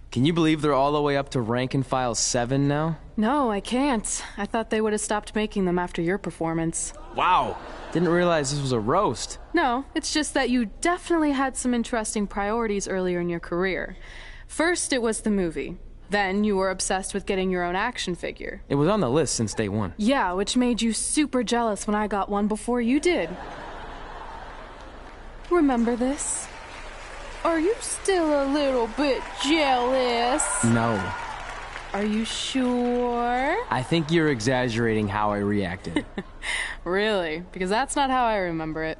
Can you believe they're all the way up to rank and file 7 now? No, I can't. I thought they would have stopped making them after your performance. Wow! Didn't realize this was a roast. No, it's just that you definitely had some interesting priorities earlier in your career. First, it was the movie. Then, you were obsessed with getting your own action figure. It was on the list since day one. Yeah, which made you super jealous when I got one before you did. Remember this? Are you still a little bit jealous? No. Are you sure? I think you're exaggerating how I reacted. Really? Because that's not how I remember it.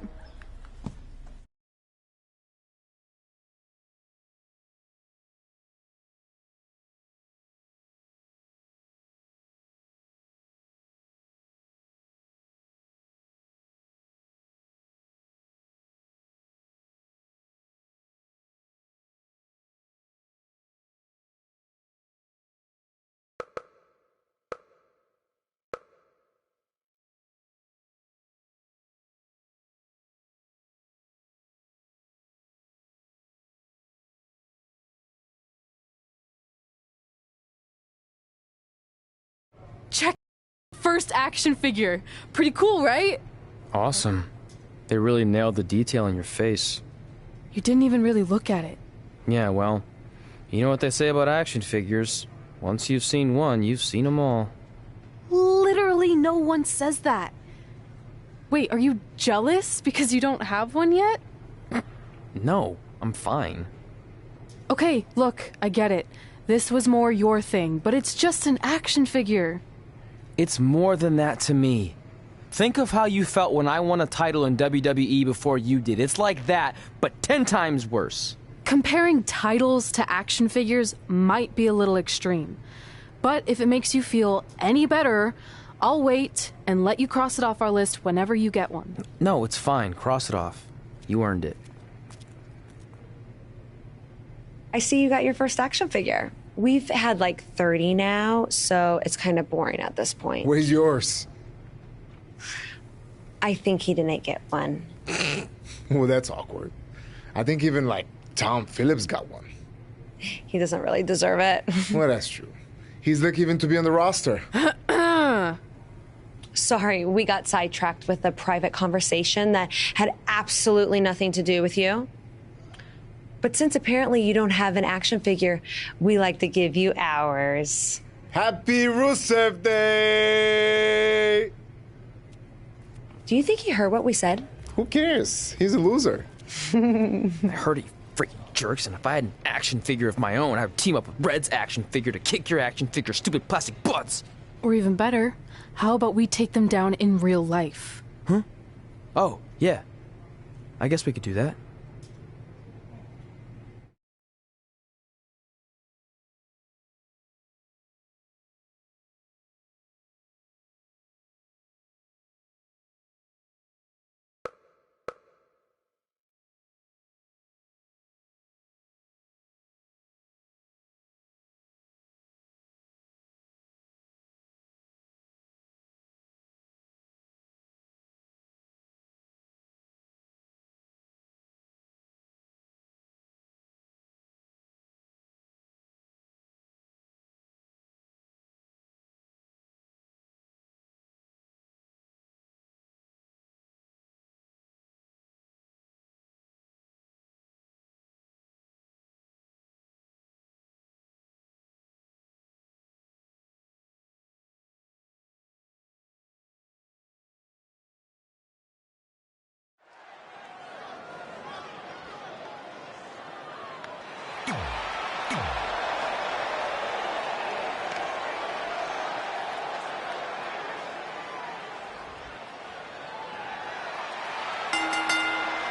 Check first action figure. Pretty cool, right? Awesome. They really nailed the detail in your face. You didn't even really look at it. Yeah, well, you know what they say about action figures. Once you've seen one, you've seen them all. Literally no one says that. Wait, are you jealous because you don't have one yet? No, I'm fine. Okay, look, I get it. This was more your thing, but it's just an action figure. It's more than that to me. Think of how you felt when I won a title in WWE before you did. It's like that, but 10 times worse. Comparing titles to action figures might be a little extreme. But if it makes you feel any better, I'll wait and let you cross it off our list whenever you get one. No, it's fine. Cross it off. You earned it. I see you got your first action figure. We've had like 30 now, so it's kind of boring at this point. Where's yours? I think he didn't get one. Well, that's awkward. I think even like Tom Phillips got one. He doesn't really deserve it. Well, that's true. He's lucky even to be on the roster. Sorry, we got sidetracked with a private conversation that had absolutely nothing to do with you. But since apparently you don't have an action figure, we like to give you ours. Happy Rusev Day! Do you think he heard what we said? Who cares? He's a loser. I heard he freaking jerks, and if I had an action figure of my own, I would team up with Red's action figure to kick your action figure stupid plastic butts. Or even better, how about we take them down in real life? Huh? Oh, yeah. I guess we could do that.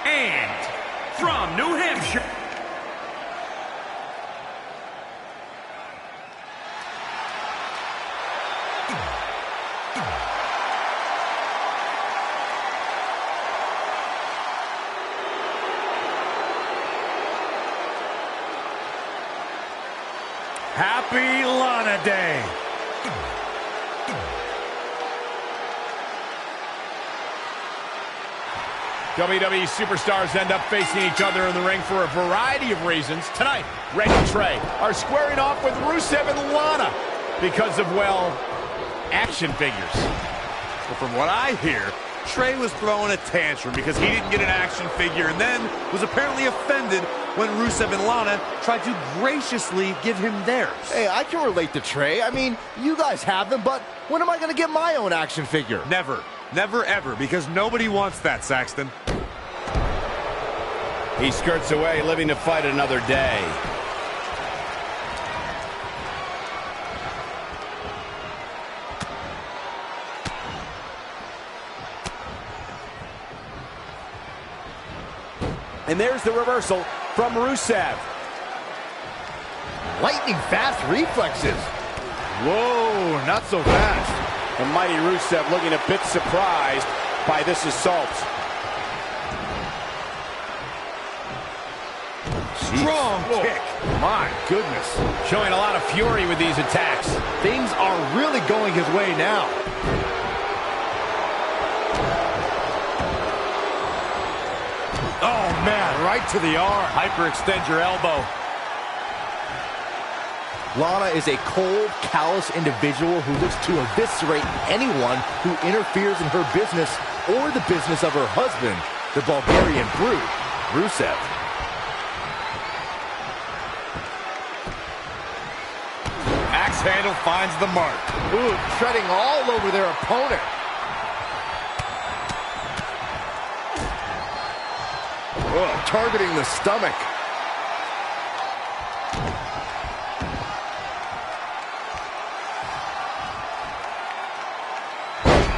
And from New Hampshire, Happy Lana Day. WWE superstars end up facing each other in the ring for a variety of reasons. Tonight, Ray and Trey are squaring off with Rusev and Lana because of, well, action figures. Well, from what I hear, Trey was throwing a tantrum because he didn't get an action figure and then was apparently offended when Rusev and Lana tried to graciously give him theirs. Hey, I can relate to Trey. I mean, you guys have them, but when am I going to get my own action figure? Never. Never, ever, because nobody wants that, Saxton. He skirts away, living to fight another day. And there's the reversal from Rusev. Lightning fast reflexes. Whoa, not so fast. The mighty Rusev looking a bit surprised by this assault. Strong kick. My goodness. Showing a lot of fury with these attacks. Things are really going his way now. Oh, man, right to the arm. Hyperextend your elbow. Lana is a cold, callous individual who looks to eviscerate anyone who interferes in her business or the business of her husband, the Bulgarian brute, Rusev. Axe handle finds the mark. Ooh, treading all over their opponent. Oh, targeting the stomach.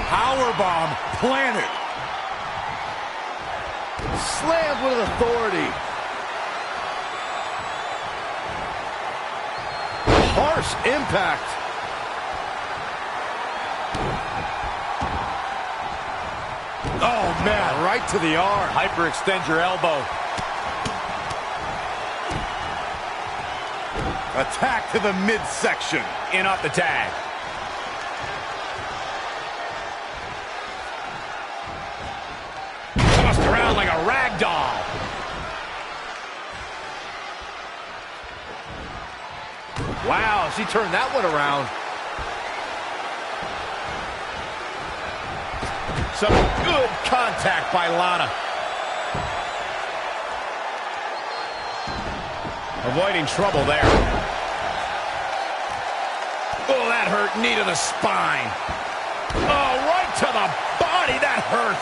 Powerbomb planted. Slammed with authority. Harsh impact. Oh, man, right to the arm. Hyperextend your elbow. Attack to the midsection. In off the tag. Tossed around like a rag doll. Wow, she turned that one around. Some good contact by Lana. Avoiding trouble there. Oh, that hurt. Knee to the spine. Oh, right to the body. That hurt.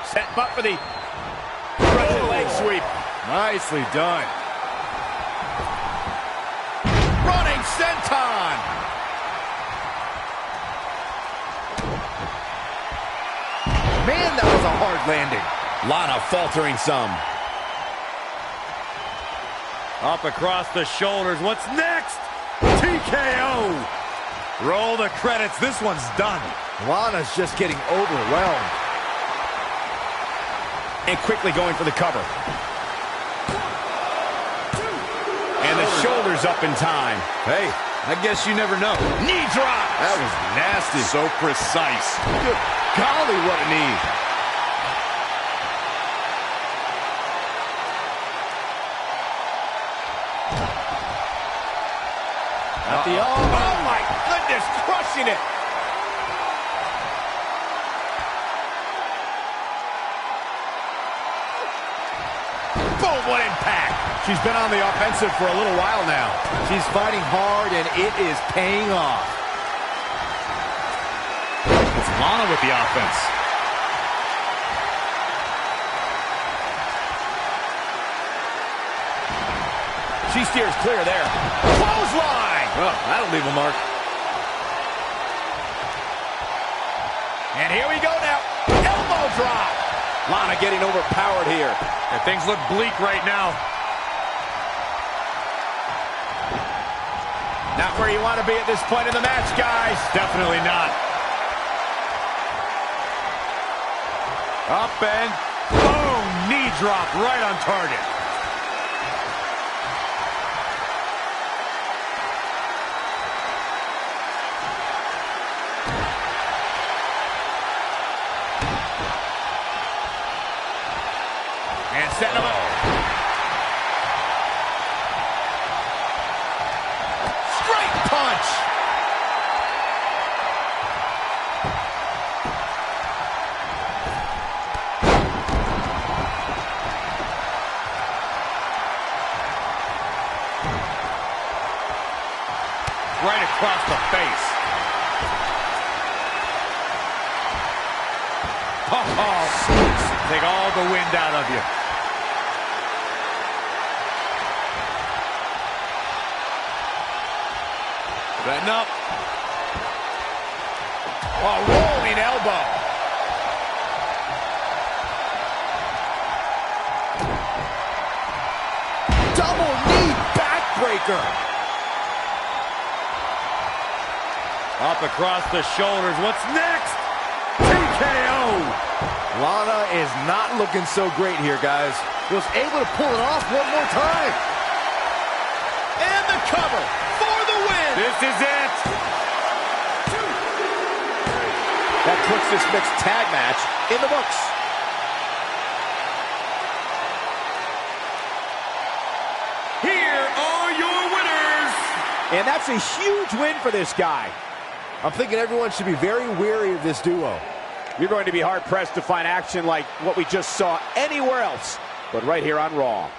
Set up for the Russian leg sweep. Nicely done. Running senton. Man, that was a hard landing. Lana faltering some. Up across the shoulders. What's next? TKO. Roll the credits. This one's done. Lana's just getting overwhelmed. And quickly going for the cover. And the shoulders up in time. Hey, I guess you never know. Knee drop. That was nasty. So precise. Good golly, what a knee. At the arm. Oh, my goodness. Crushing it. Boom, what impact. She's been on the offensive for a little while now. She's fighting hard, and it is paying off. It's Lana with the offense. She steers clear there. Clothesline. Oh, that'll leave a mark. And here we go now. Elbow drop. Lana getting overpowered here. And things look bleak right now. Not where you want to be at this point in the match, guys. Definitely not. Up and boom, knee drop right on target. setting him up. Straight punch. Right across the face. Oh, take all the wind out of you. Setting up. A rolling elbow. Double knee backbreaker. Up across the shoulders. What's next? TKO. Lana is not looking so great here, guys. Was able to pull it off one more time. And the cover for the win. This is it. That puts this mixed tag match in the books. Here are your winners. And that's a huge win for this guy. I'm thinking everyone should be very wary of this duo. You're going to be hard-pressed to find action like what we just saw anywhere else, but right here on Raw.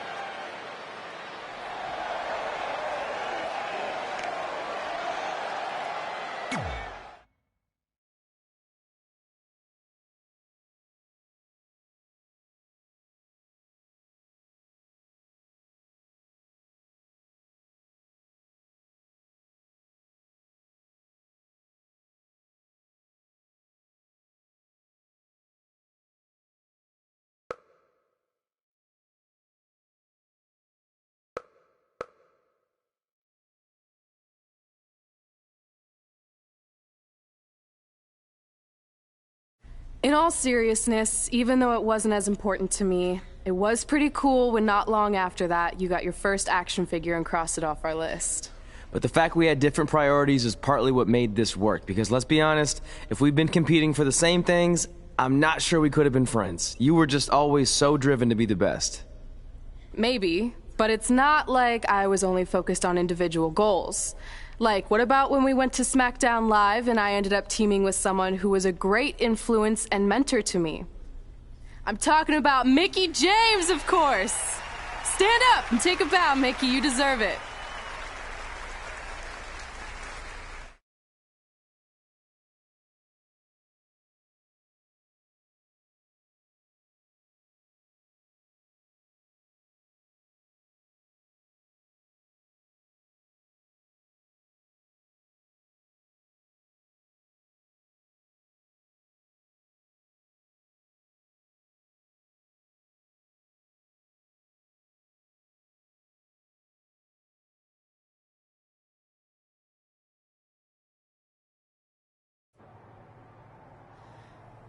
In all seriousness, even though it wasn't as important to me, it was pretty cool when not long after that, you got your first action figure and crossed it off our list. But the fact we had different priorities is partly what made this work, because let's be honest, if we'd been competing for the same things, I'm not sure we could have been friends. You were just always so driven to be the best. Maybe, but it's not like I was only focused on individual goals. Like, what about when we went to SmackDown Live and I ended up teaming with someone who was a great influence and mentor to me? I'm talking about Mickie James, of course! Stand up and take a bow, Mickie, you deserve it.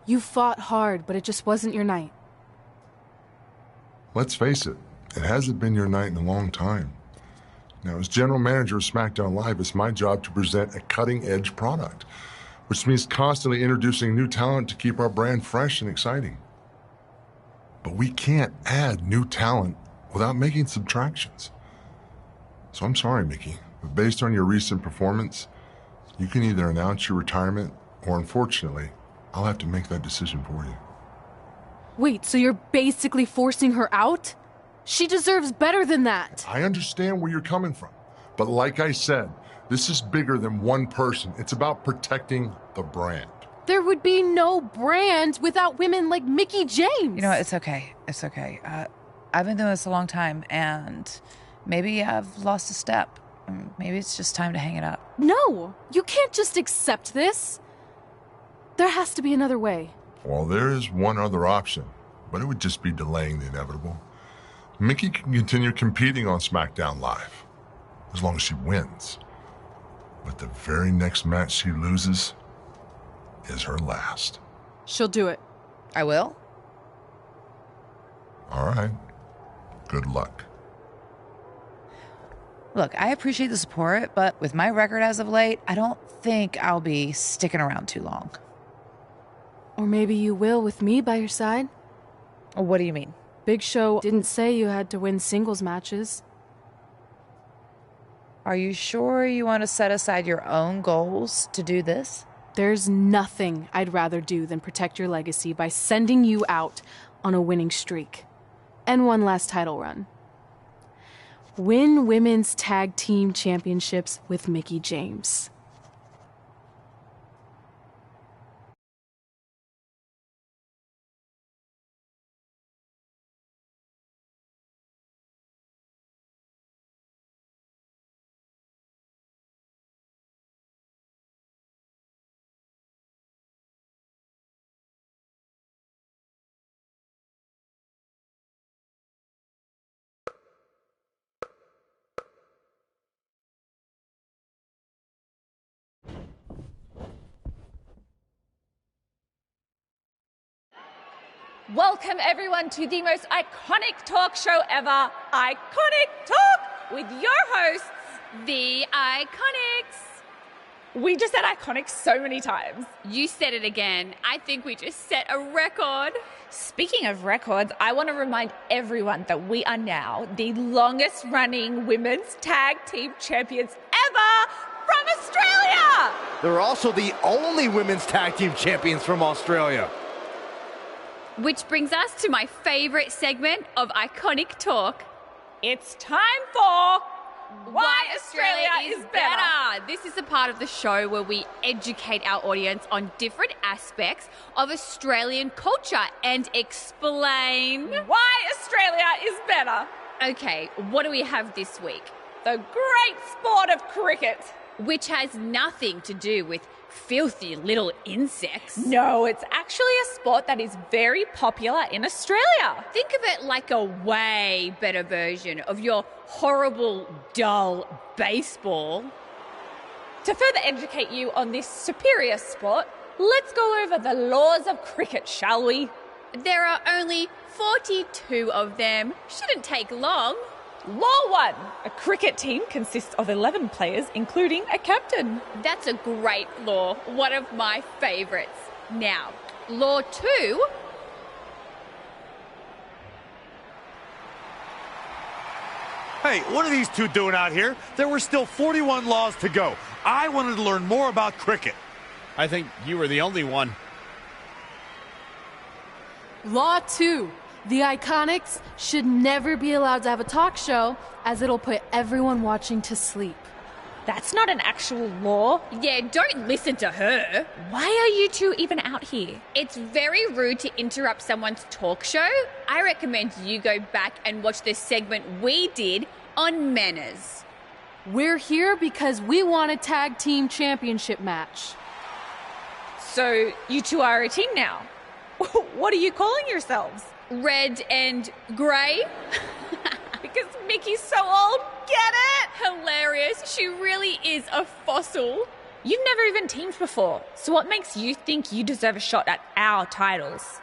You fought hard, but it just wasn't your night. Let's face it, it hasn't been your night in a long time. Now, as general manager of SmackDown Live, it's my job to present a cutting-edge product, which means constantly introducing new talent to keep our brand fresh and exciting. But we can't add new talent without making subtractions. So I'm sorry, Mickie, but based on your recent performance, you can either announce your retirement or, unfortunately, I'll have to make that decision for you. Wait, so you're basically forcing her out? She deserves better than that. I understand where you're coming from, but like I said, this is bigger than one person. It's about protecting the brand. There would be no brand without women like Mickie James. You know what? It's okay. It's okay. I've been doing this a long time, and maybe I've lost a step. Maybe it's just time to hang it up. No, you can't just accept this. There has to be another way. Well, there is one other option, but it would just be delaying the inevitable. Mickie can continue competing on SmackDown Live, as long as she wins. But the very next match she loses is her last. She'll do it. I will? All right. Good luck. Look, I appreciate the support, but with my record as of late, I don't think I'll be sticking around too long. Or maybe you will with me by your side. What do you mean? Big Show didn't say you had to win singles matches. Are you sure you want to set aside your own goals to do this? There's nothing I'd rather do than protect your legacy by sending you out on a winning streak. And one last title run. Win women's tag team championships with Mickie James. Welcome everyone to the most iconic talk show ever, Iconic Talk, with your hosts, The Iconics. We just said iconic so many times. You said it again. I think we just set a record. Speaking of records, I want to remind everyone that we are now the longest running women's tag team champions ever from Australia. They're also the only women's tag team champions from Australia. Which brings us to my favorite segment of Iconic Talk. It's time for Why Australia is Better. This is the part of the show where we educate our audience on different aspects of Australian culture and explain why Australia is better. Okay, what do we have this week? The great sport of cricket. Which has nothing to do with filthy little insects. No, it's actually a sport that is very popular in Australia. Think of it like a way better version of your horrible, dull baseball. To further educate you on this superior sport, let's go over the laws of cricket, shall we? There are only 42 of them. Shouldn't take long. Law 1. A cricket team consists of 11 players, including a captain. That's a great law. One of my favourites. Now, Law 2. Hey, what are these two doing out here? There were still 41 laws to go. I wanted to learn more about cricket. I think you were the only one. Law 2. The Iconics should never be allowed to have a talk show, as it'll put everyone watching to sleep. That's not an actual law. Yeah, don't listen to her. Why are you two even out here? It's very rude to interrupt someone's talk show. I recommend you go back and watch the segment we did on manners. We're here because we want a tag team championship match. So you two are a team now. What are you calling yourselves? Red and grey. Because Mickey's so old, get it? Hilarious. She really is a fossil. You've never even teamed before, so what makes you think you deserve a shot at our titles?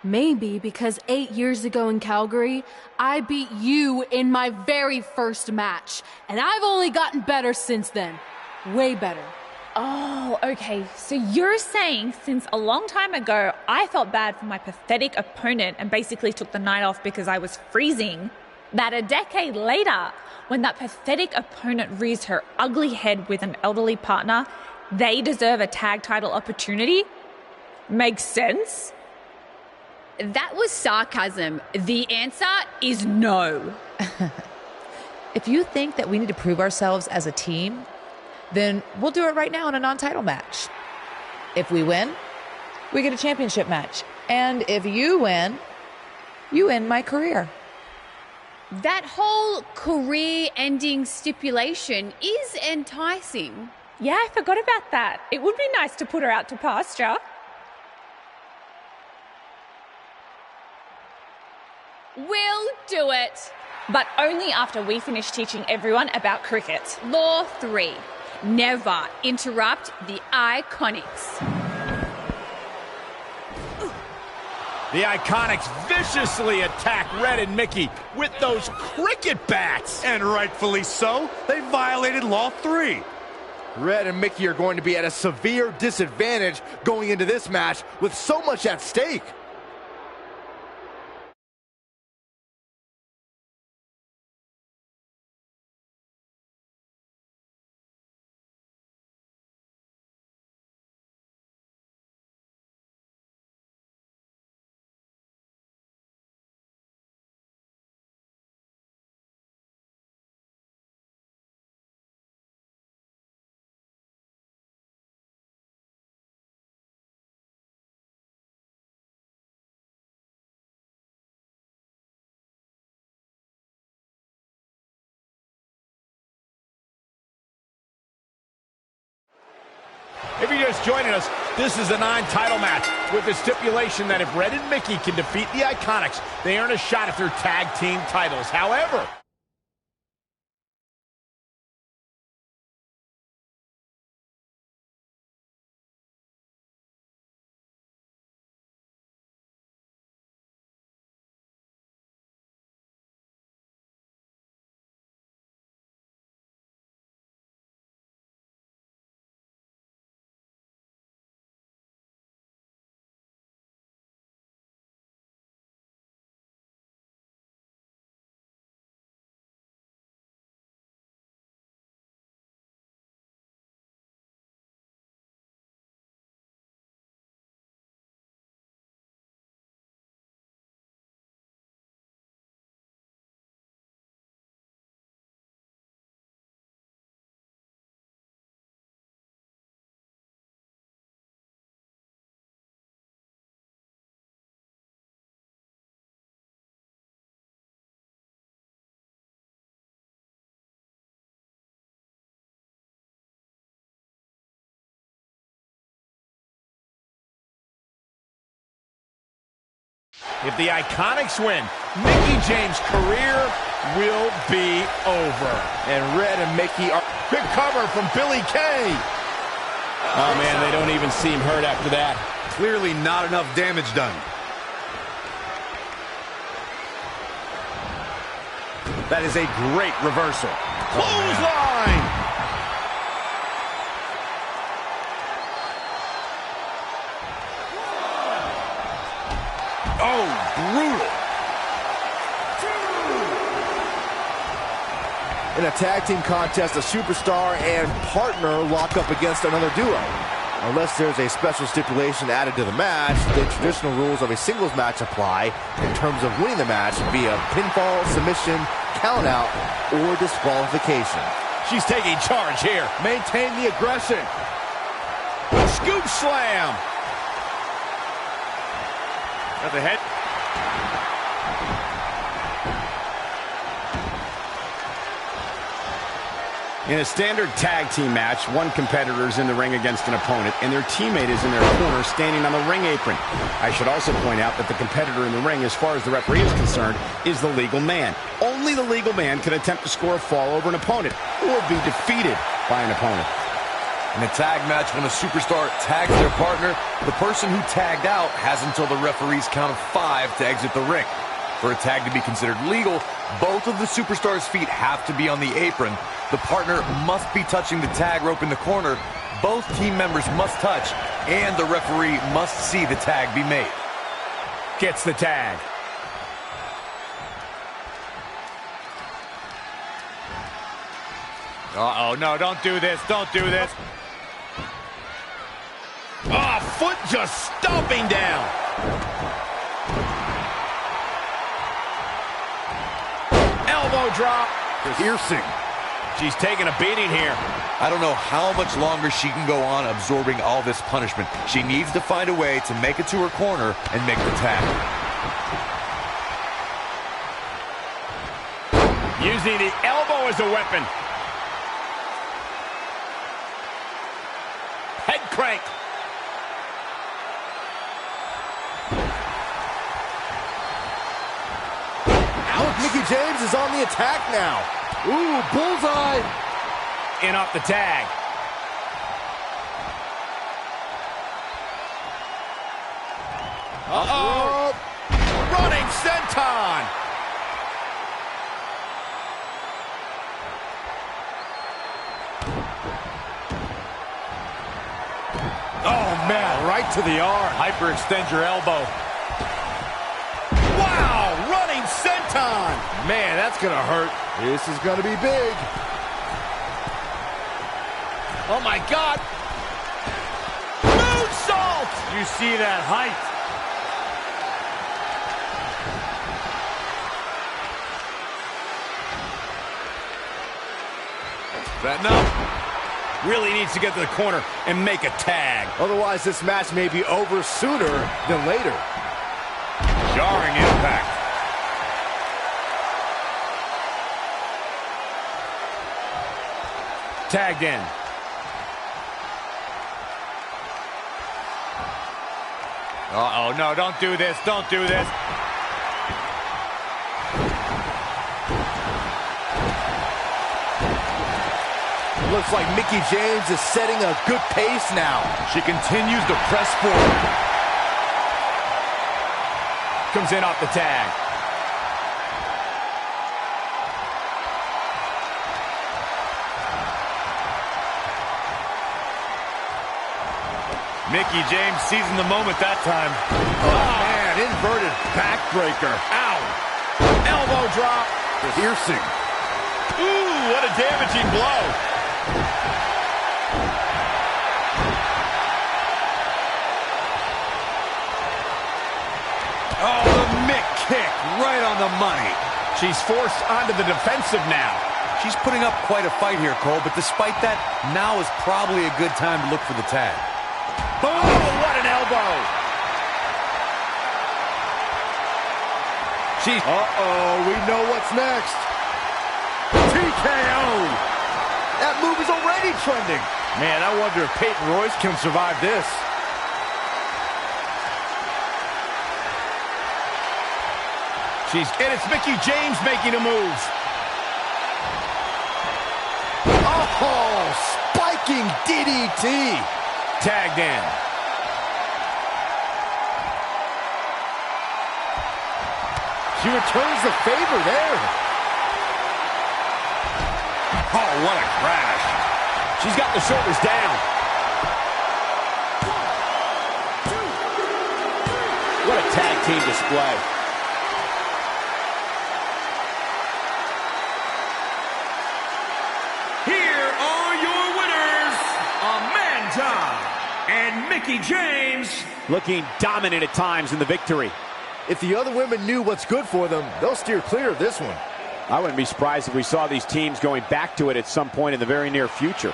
Maybe because 8 years ago in Calgary, I beat you in my very first match, and I've only gotten better since then. Way better. Oh, okay. So you're saying since a long time ago, I felt bad for my pathetic opponent and basically took the night off because I was freezing, that a decade later, when that pathetic opponent rears her ugly head with an elderly partner, they deserve a tag title opportunity? Makes sense? That was sarcasm. The answer is no. If you think that we need to prove ourselves as a team, then we'll do it right now in a non-title match. If we win, we get a championship match. And if you win my career. That whole career-ending stipulation is enticing. Yeah, I forgot about that. It would be nice to put her out to pasture. We'll do it. But only after we finish teaching everyone about cricket. Law 3. Never interrupt the Iconics. The Iconics viciously attack Red and Mickie with those cricket bats. And rightfully so. They violated Law 3. Red and Mickie are going to be at a severe disadvantage going into this match with so much at stake. you're just joining us, this is a non-title match with the stipulation that if Red and Mickey can defeat the Iconics, they earn a shot at their tag team titles. However, if the Iconics win, Mickie James' career will be over. And Red and Mickey are... Big cover from Billy Kay. Oh, man, they don't even seem hurt after that. Clearly not enough damage done. That is a great reversal. Clothesline! Oh, brutal. In a tag team contest, a superstar and partner lock up against another duo. Unless there's a special stipulation added to the match, the traditional rules of a singles match apply in terms of winning the match via pinfall, submission, countout, or disqualification. She's taking charge here. Maintain the aggression. Scoop slam. At the head. In a standard tag team match, one competitor is in the ring against an opponent, and their teammate is in their corner standing on the ring apron. I should also point out that the competitor in the ring, as far as the referee is concerned, is the legal man. Only the legal man can attempt to score a fall over an opponent or be defeated by an opponent. In a tag match, when a superstar tags their partner, the person who tagged out has until the referee's count of 5 to exit the ring. For a tag to be considered legal, both of the superstars' feet have to be on the apron. The partner must be touching the tag rope in the corner. Both team members must touch, and the referee must see the tag be made. Gets the tag. Uh-oh, no, don't do this, don't do this. Oh, foot just stomping down. Elbow drop. Piercing. She's taking a beating here. I don't know how much longer she can go on absorbing all this punishment. She needs to find a way to make it to her corner and make the tag. Using the elbow as a weapon. Head crank. Ouch. Mickie James is on the attack now. Ooh, bullseye. In off the tag. Uh-oh. Running senton. Oh, man, right to the arm. Hyperextend your elbow. Wow, running senton. Man, that's going to hurt. This is going to be big. Oh, my God. Moonsault. You see that height. That enough? Really needs to get to the corner and make a tag. Otherwise, this match may be over sooner than later. Jarring impact. Tagged in. Uh-oh, no, don't do this. Don't do this. Looks like Mickie James is setting a good pace now. She continues to press forward. Comes in off the tag. Mickie James seizing the moment that time. Oh, man, inverted backbreaker. Ow. Elbow drop. Piercing. Ooh, what a damaging blow. Oh, the Mick kick right on the money. She's forced onto the defensive now. She's putting up quite a fight here, Cole, but despite that, now is probably a good time to look for the tag. Boom! Oh, what an elbow! Uh-oh, we know what's next. TKO! That move is already trending. Man, I wonder if Peyton Royce can survive this. And it's Mickie James making a move. Oh, spiking DDT. Tagged in. She returns the favor there. Oh, what a crash. She's got the shoulders down. What a tag team display. Here are your winners, Amanda and Mickie James. Looking dominant at times in the victory. If the other women knew what's good for them, they'll steer clear of this one. I wouldn't be surprised if we saw these teams going back to it at some point in the very near future.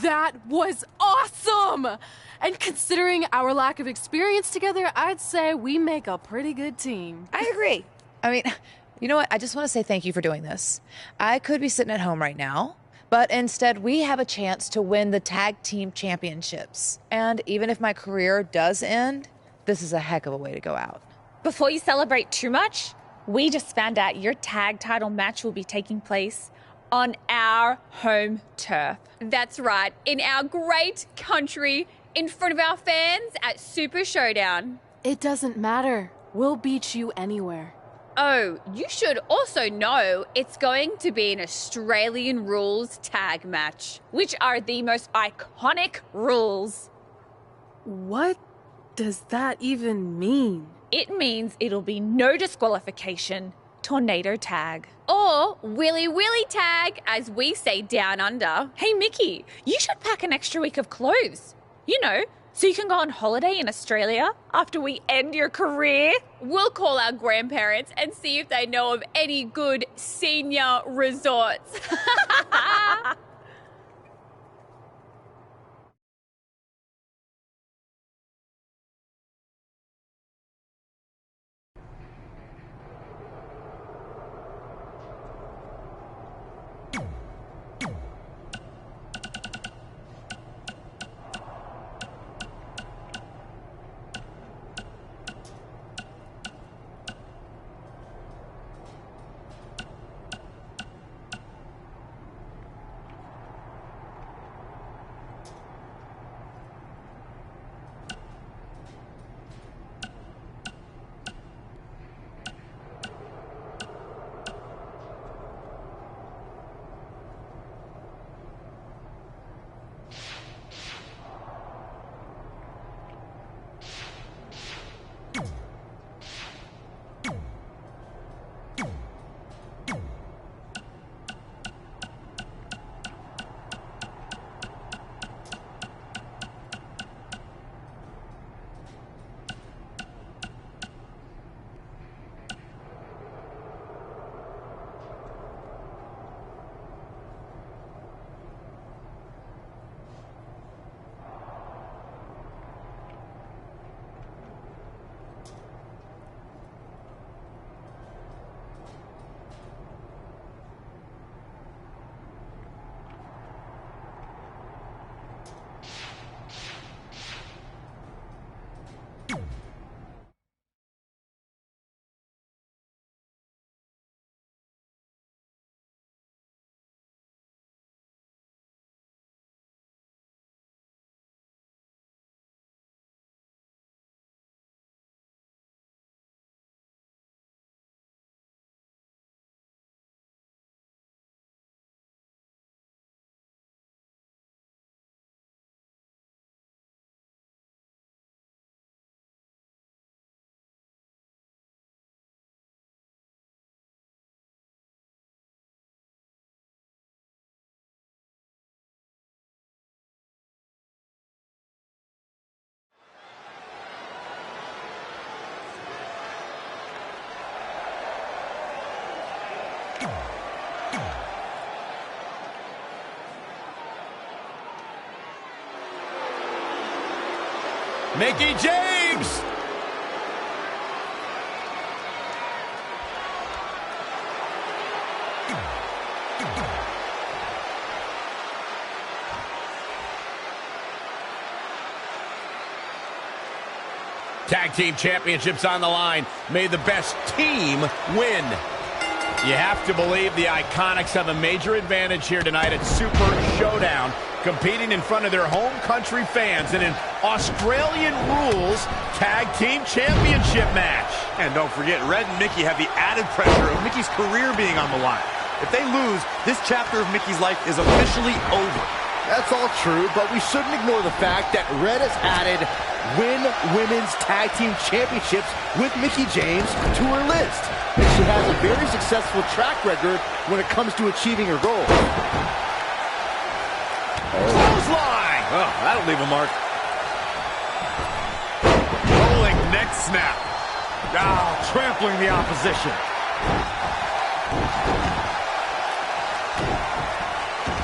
That was awesome! And considering our lack of experience together, I'd say we make a pretty good team. I agree. I mean, you know what? I just want to say thank you for doing this. I could be sitting at home right now, but instead we have a chance to win the tag team championships. And even if my career does end, this is a heck of a way to go out. Before you celebrate too much, we just found out your tag title match will be taking place on our home turf. That's right, in our great country, in front of our fans at Super Showdown. It doesn't matter. We'll beat you anywhere. Oh, you should also know it's going to be an Australian rules tag match. Which are the most iconic rules. What does that even mean? It means it'll be no disqualification, tornado tag. Or Willy Willy tag, as we say down under. Hey, Mickie, you should pack an extra week of clothes. You know, so you can go on holiday in Australia after we end your career. We'll call our grandparents and see if they know of any good senior resorts. Mickie James. Tag team championships on the line. May the best team win. You have to believe the Iconics have a major advantage here tonight at Super Showdown, competing in front of their home country fans in an Australian Rules Tag Team Championship match. And don't forget, Red and Mickie have the added pressure of Mickie's career being on the line. If they lose, this chapter of Mickie's life is officially over. That's all true, but we shouldn't ignore the fact that Red has added Women's Tag Team Championships with Mickie James to her list. And she has a very successful track record when it comes to achieving her goals. Clothesline! Oh, that'll leave a mark. Rolling neck snap. Oh, trampling the opposition.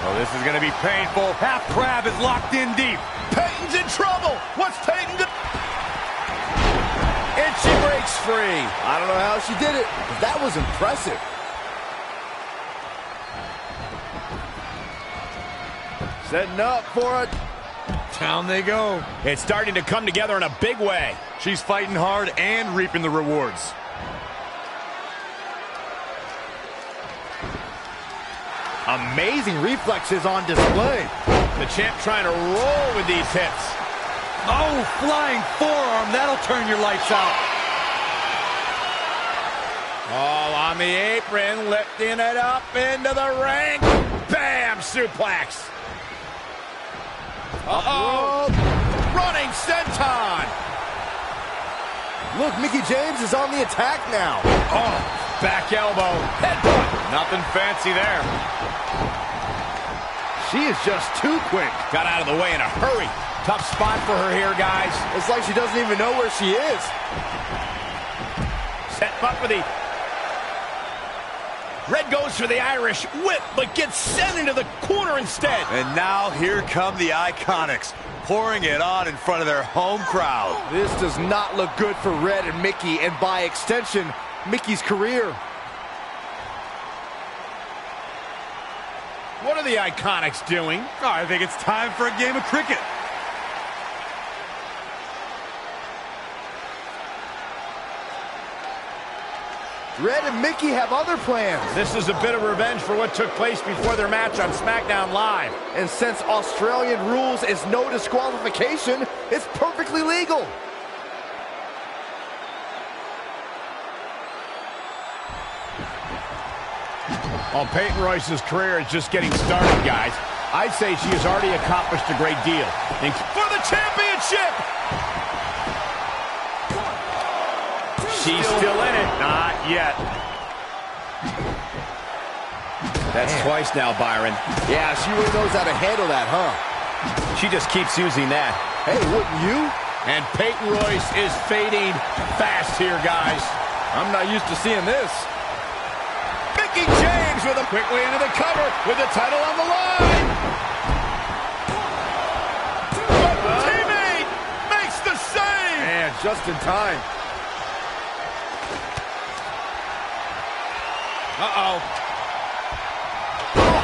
Oh, this is going to be painful. Half Crab is locked in deep. Peyton's in trouble. What's Peyton do? And she breaks free. I don't know how she did it, but that was impressive. Setting up for it. Down they go. It's starting to come together in a big way. She's fighting hard and reaping the rewards. Amazing reflexes on display. The champ trying to roll with these hits. Oh, flying forearm. That'll turn your lights out. All on the apron, lifting it up into the ring. Bam! Suplex. Uh-oh. Running senton. Look, Mickie James is on the attack now. Oh. Back elbow. Headbutt. Nothing fancy there. She is just too quick. Got out of the way in a hurry. Tough spot for her here, guys. It's like she doesn't even know where she is. Set up for the... Red goes for the Irish whip, but gets sent into the corner instead. And now here come the Iconics, pouring it on in front of their home crowd. This does not look good for Red and Mickie, and by extension, Mickie's career. What are the Iconics doing? Oh, I think it's time for a game of cricket. Red and Mickie have other plans. This is a bit of revenge for what took place before their match on SmackDown Live. And since Australian rules is no disqualification, it's perfectly legal. Well, Peyton Royce's career is just getting started, guys. I'd say she has already accomplished a great deal. And for the championship! She's still in it. Not yet. That's twice now, Byron. Yeah, she really knows how to handle that, huh? She just keeps using that. Hey, wouldn't you? And Peyton Royce is fading fast here, guys. I'm not used to seeing this. Mickie James with him quickly into the cover with the title on the line. But the teammate makes the save. Man, just in time. Uh-oh.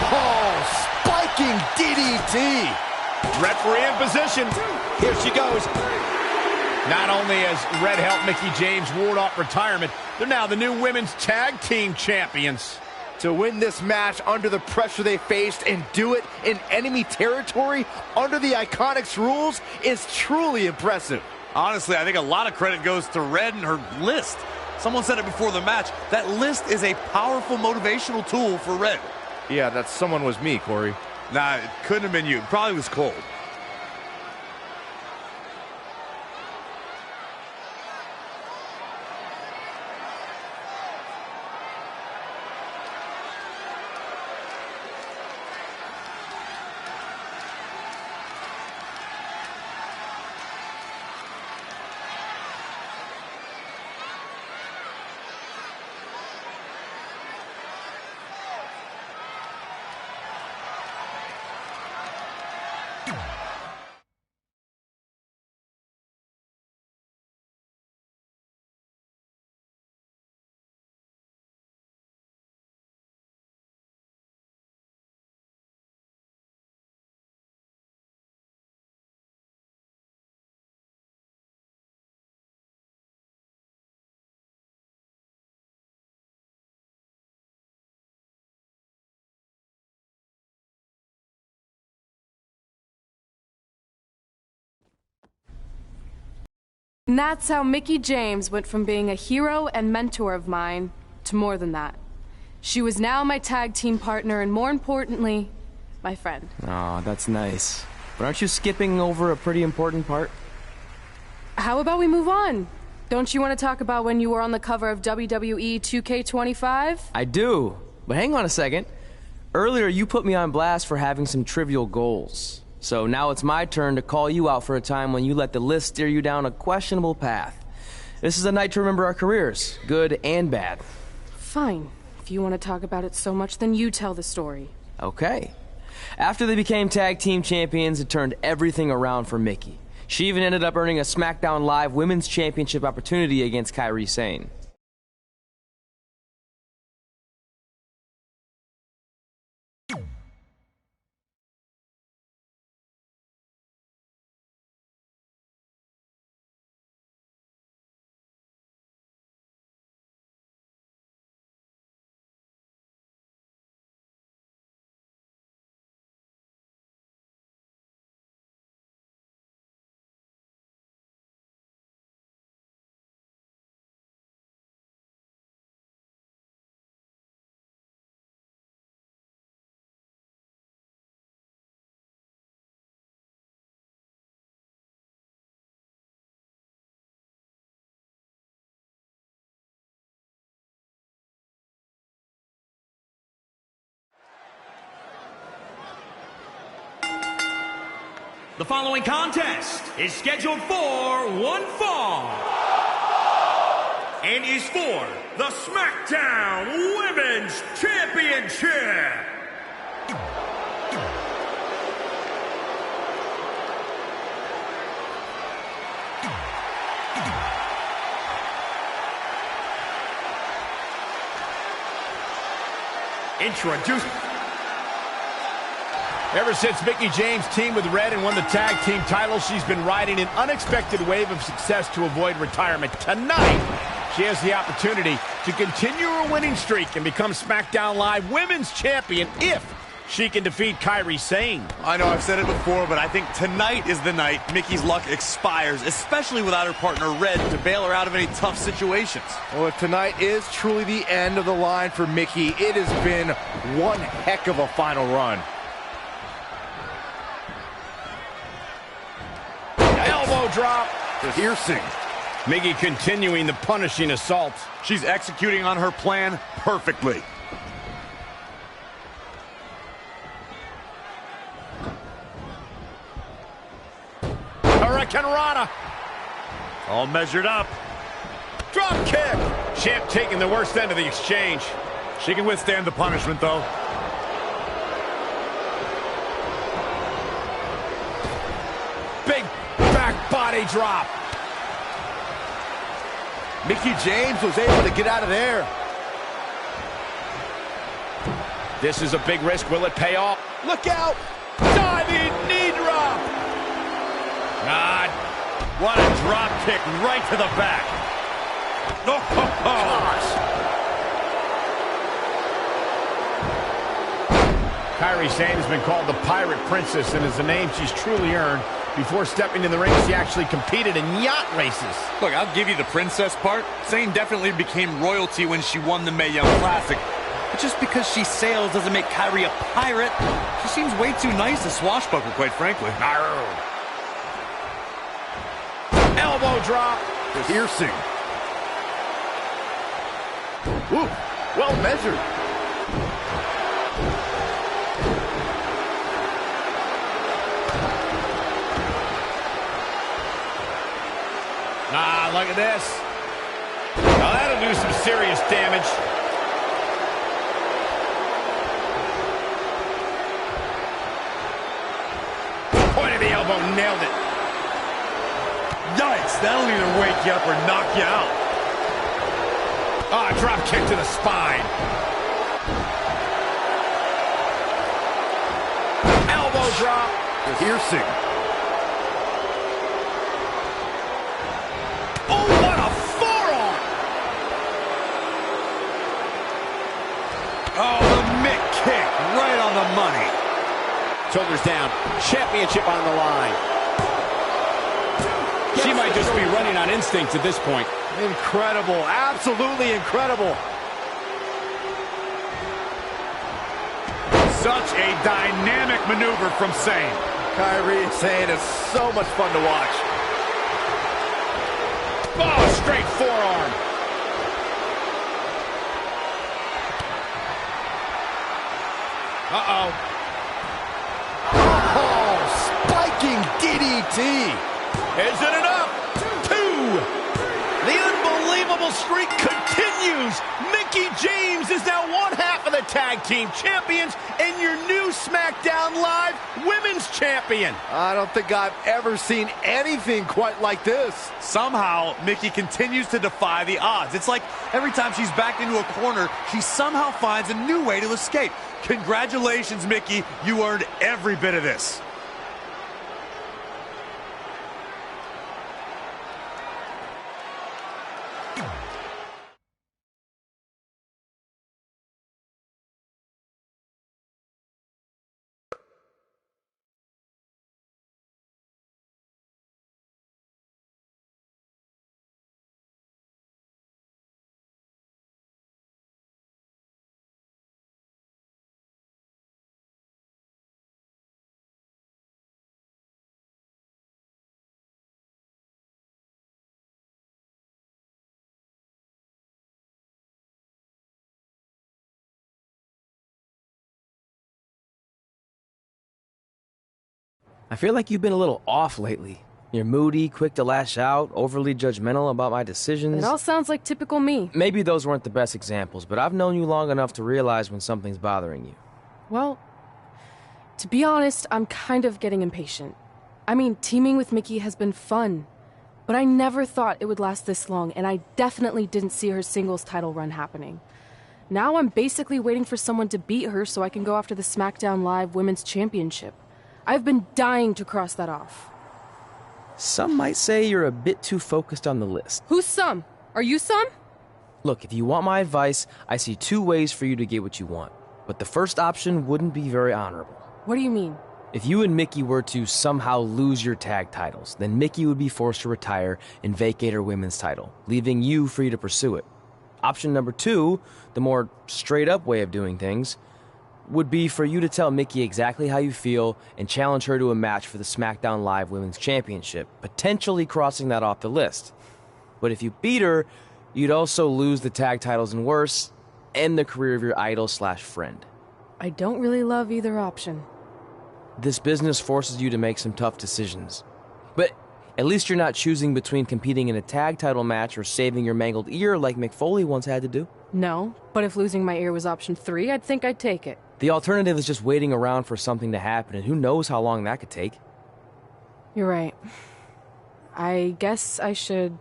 Oh, spiking DDT. Referee in position. Here she goes. Not only has Red helped Mickie James ward off retirement, they're now the new women's tag team champions. To win this match under the pressure they faced and do it in enemy territory under the Iconics rules is truly impressive. Honestly, I think a lot of credit goes to Red and her list. Someone said it before the match. That list is a powerful motivational tool for Red. Yeah, that someone was me, Corey. Nah, it couldn't have been you. It probably was Cole. And that's how Mickie James went from being a hero and mentor of mine to more than that. She was now my tag team partner and, more importantly, my friend. Aw, that's nice. But aren't you skipping over a pretty important part? How about we move on? Don't you want to talk about when you were on the cover of WWE 2K25? I do. But hang on a second. Earlier, you put me on blast for having some trivial goals. So now it's my turn to call you out for a time when you let the list steer you down a questionable path. This is a night to remember our careers, good and bad. Fine. If you want to talk about it so much, then you tell the story. Okay. After they became tag team champions, it turned everything around for Mickie. She even ended up earning a SmackDown Live Women's Championship opportunity against Kairi Sane. The following contest is scheduled for one fall and is for the SmackDown Women's Championship. Introduce. Ever since Mickie James teamed with Red and won the tag team title, she's been riding an unexpected wave of success to avoid retirement. Tonight, she has the opportunity to continue her winning streak and become SmackDown Live Women's Champion if she can defeat Kairi Sane. I know I've said it before, but I think tonight is the night Mickie's luck expires, especially without her partner Red to bail her out of any tough situations. Well, if tonight is truly the end of the line for Mickie, it has been one heck of a final run. Elbow drop. Piercing. Mickie continuing the punishing assault. She's executing on her plan perfectly. Hurricane Rana. All measured up. Drop kick. Champ taking the worst end of the exchange. She can withstand the punishment, though. Big back body drop. Mickie James was able to get out of there. This is a big risk. Will it pay off? Look out! Diving knee drop. God. What a drop kick right to the back. Oh, gosh. Kairi Sane has been called the Pirate Princess and is a name she's truly earned. Before stepping in the ring, she actually competed in yacht races. Look, I'll give you the princess part. Sane definitely became royalty when she won the Mae Young Classic. But just because she sails doesn't make Kairi a pirate. She seems way too nice to swashbuckle, quite frankly. Elbow drop. Piercing. Ooh, well measured. Ah, look at this. Now that'll do some serious damage. Point of the elbow, nailed it. Yikes, that'll either wake you up or knock you out. Ah, drop kick to the spine. Elbow drop. Piercing. Oh, what a forearm! Oh, the Mick kick right on the money. Shoulders down. Championship on the line. She might might just be running on instinct at this point. Incredible, absolutely incredible. Such a dynamic maneuver from Sane. Kyrie Sane is so much fun to watch. Oh, straight forearm. Uh-oh. Oh, spiking DDT. Is it enough? 2. The unbelievable streak continues. Mickie James is now one half of the tag team champions and your new SmackDown Live women's champion. I don't think I've ever seen anything quite like this. Somehow, Mickie continues to defy the odds. It's like every time she's backed into a corner, she somehow finds a new way to escape. Congratulations, Mickie. You earned every bit of this. I feel like you've been a little off lately. You're moody, quick to lash out, overly judgmental about my decisions. It all sounds like typical me. Maybe those weren't the best examples, but I've known you long enough to realize when something's bothering you. Well, to be honest, I'm kind of getting impatient. I mean, teaming with Mickie has been fun, but I never thought it would last this long, and I definitely didn't see her singles title run happening. Now I'm basically waiting for someone to beat her so I can go after the SmackDown Live Women's Championship. I've been dying to cross that off. Some might say you're a bit too focused on the list. Who's some? Are you some? Look, if you want my advice, I see 2 ways for you to get what you want. But the first option wouldn't be very honorable. What do you mean? If you and Mickie were to somehow lose your tag titles, then Mickie would be forced to retire and vacate her women's title, leaving you free to pursue it. Option number 2, the more straight-up way of doing things, would be for you to tell Mickie exactly how you feel and challenge her to a match for the SmackDown Live Women's Championship, potentially crossing that off the list. But if you beat her, you'd also lose the tag titles and worse, end the career of your idol/friend. I don't really love either option. This business forces you to make some tough decisions. But at least you're not choosing between competing in a tag title match or saving your mangled ear like Mick Foley once had to do. No, but if losing my ear was option 3, I'd think I'd take it. The alternative is just waiting around for something to happen, and who knows how long that could take. You're right. I guess I should...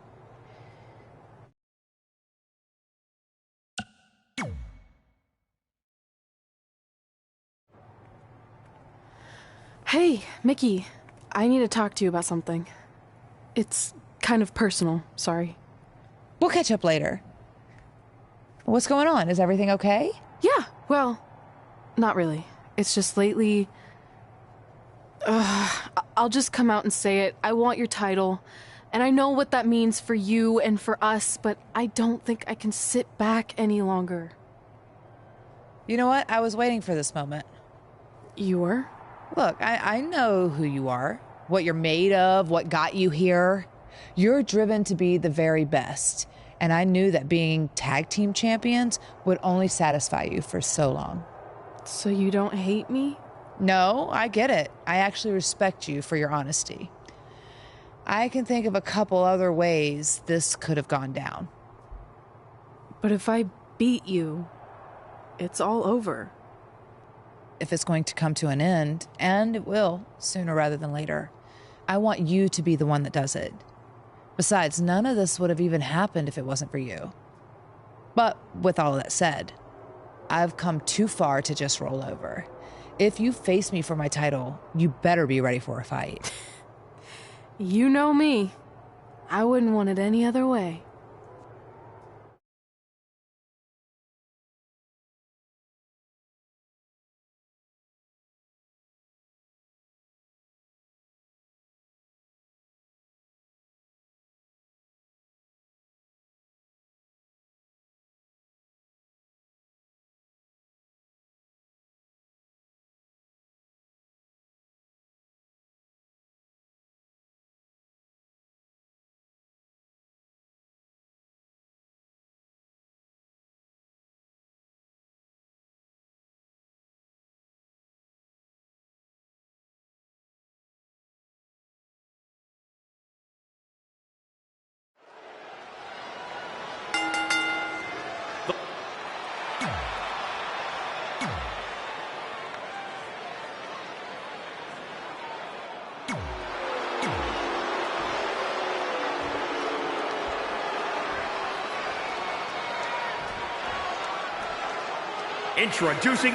Hey, Mickie. I need to talk to you about something. It's kind of personal, sorry. We'll catch up later. What's going on? Is everything okay? Yeah, well, not really. It's just lately... I'll just come out and say it. I want your title. And I know what that means for you and for us, but I don't think I can sit back any longer. You know what? I was waiting for this moment. You were? Look, I know who you are, what you're made of, what got you here. You're driven to be the very best. And I knew that being tag team champions would only satisfy you for so long. So you don't hate me? No, I get it. I actually respect you for your honesty. I can think of a couple other ways this could have gone down. But if I beat you, it's all over. If it's going to come to an end, and it will, sooner rather than later, I want you to be the one that does it. Besides, none of this would have even happened if it wasn't for you. But with all that said, I've come too far to just roll over. If you face me for my title, you better be ready for a fight. You know me. I wouldn't want it any other way. Introducing...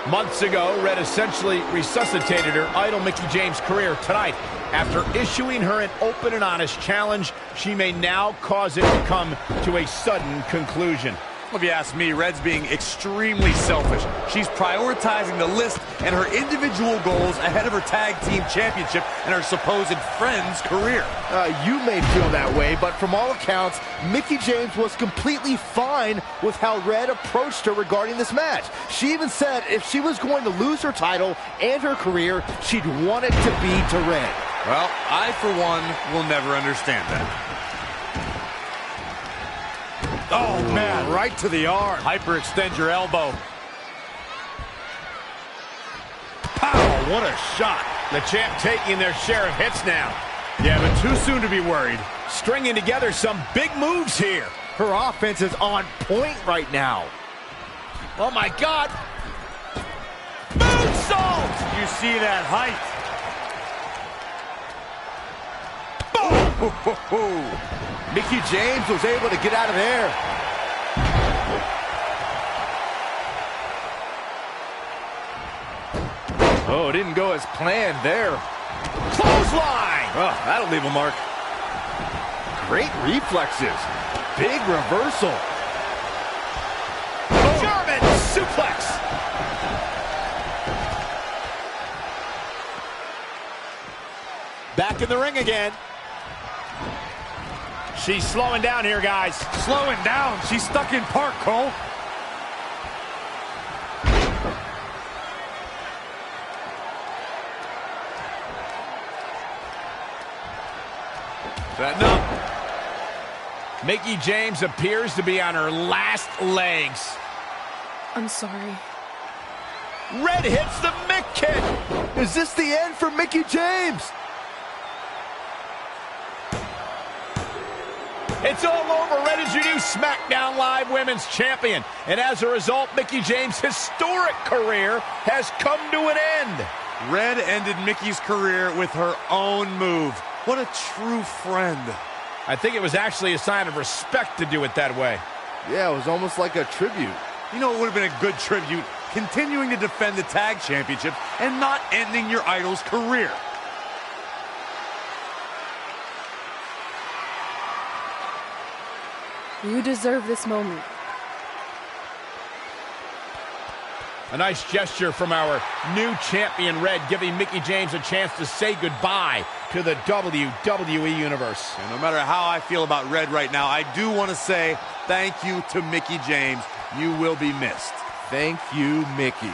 Months ago, Red essentially resuscitated her idol Mickie James' career. Tonight, after issuing her an open and honest challenge, she may now cause it to come to a sudden conclusion. Well, if you ask me, Red's being extremely selfish. She's prioritizing the list and her individual goals ahead of her tag team championship and her supposed friend's career. You may feel that way, but from all accounts, Mickie James was completely fine with how Red approached her regarding this match. She even said if she was going to lose her title and her career, she'd want it to be to Red. Well, I, for one, will never understand that. Oh, man, right to the arm. Hyperextend your elbow. Pow, what a shot. The champ taking their share of hits now. Yeah, but too soon to be worried. Stringing together some big moves here. Her offense is on point right now. Oh, my God. Moonsault! You see that height. Mickie James was able to get out of there. Oh, it didn't go as planned there. Clothesline! Oh, that'll leave a mark. Great reflexes. Big reversal. German suplex. Back in the ring again. She's slowing down here, guys. Slowing down? She's stuck in park, Cole. Setting up. Mickie James appears to be on her last legs. I'm sorry. Red hits the Mick kick. Is this the end for Mickie James? It's all over. Red is your new SmackDown Live Women's Champion. And as a result, Mickie James' historic career has come to an end. Red ended Mickie's career with her own move. What a true friend. I think it was actually a sign of respect to do it that way. Yeah, it was almost like a tribute. You know, it would have been a good tribute, continuing to defend the tag championship and not ending your idol's career. You deserve this moment. A nice gesture from our new champion, Red, giving Mickie James a chance to say goodbye to the WWE Universe. And no matter how I feel about Red right now, I do want to say thank you to Mickie James. You will be missed. Thank you, Mickie.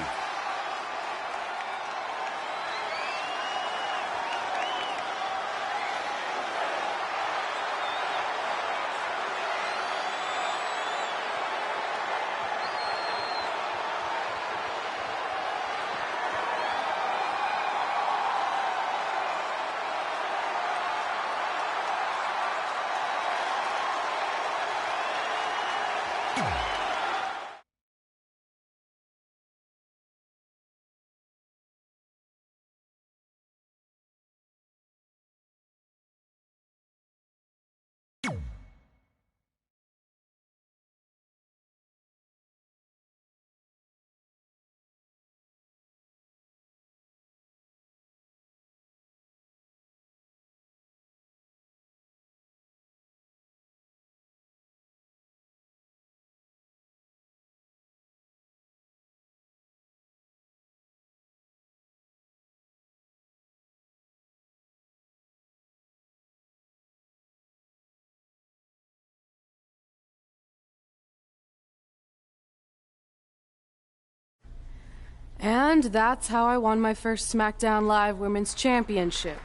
And that's how I won my first SmackDown Live Women's Championship.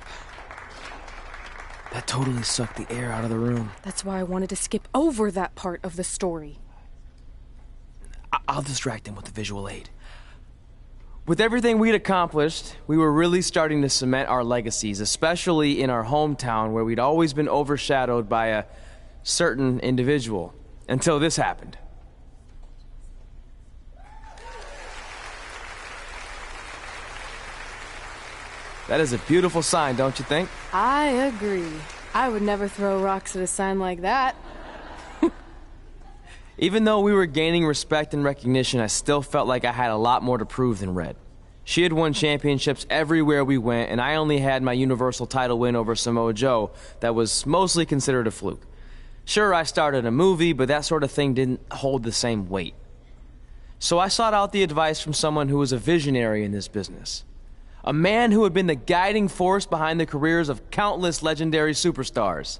That totally sucked the air out of the room. That's why I wanted to skip over that part of the story. I'll distract him with the visual aid. With everything we'd accomplished, we were really starting to cement our legacies, especially in our hometown where we'd always been overshadowed by a certain individual, until this happened. That is a beautiful sign, don't you think? I agree. I would never throw rocks at a sign like that. Even though we were gaining respect and recognition, I still felt like I had a lot more to prove than Red. She had won championships everywhere we went, and I only had my Universal title win over Samoa Joe that was mostly considered a fluke. Sure, I started a movie, but that sort of thing didn't hold the same weight. So I sought out the advice from someone who was a visionary in this business. A man who had been the guiding force behind the careers of countless legendary superstars.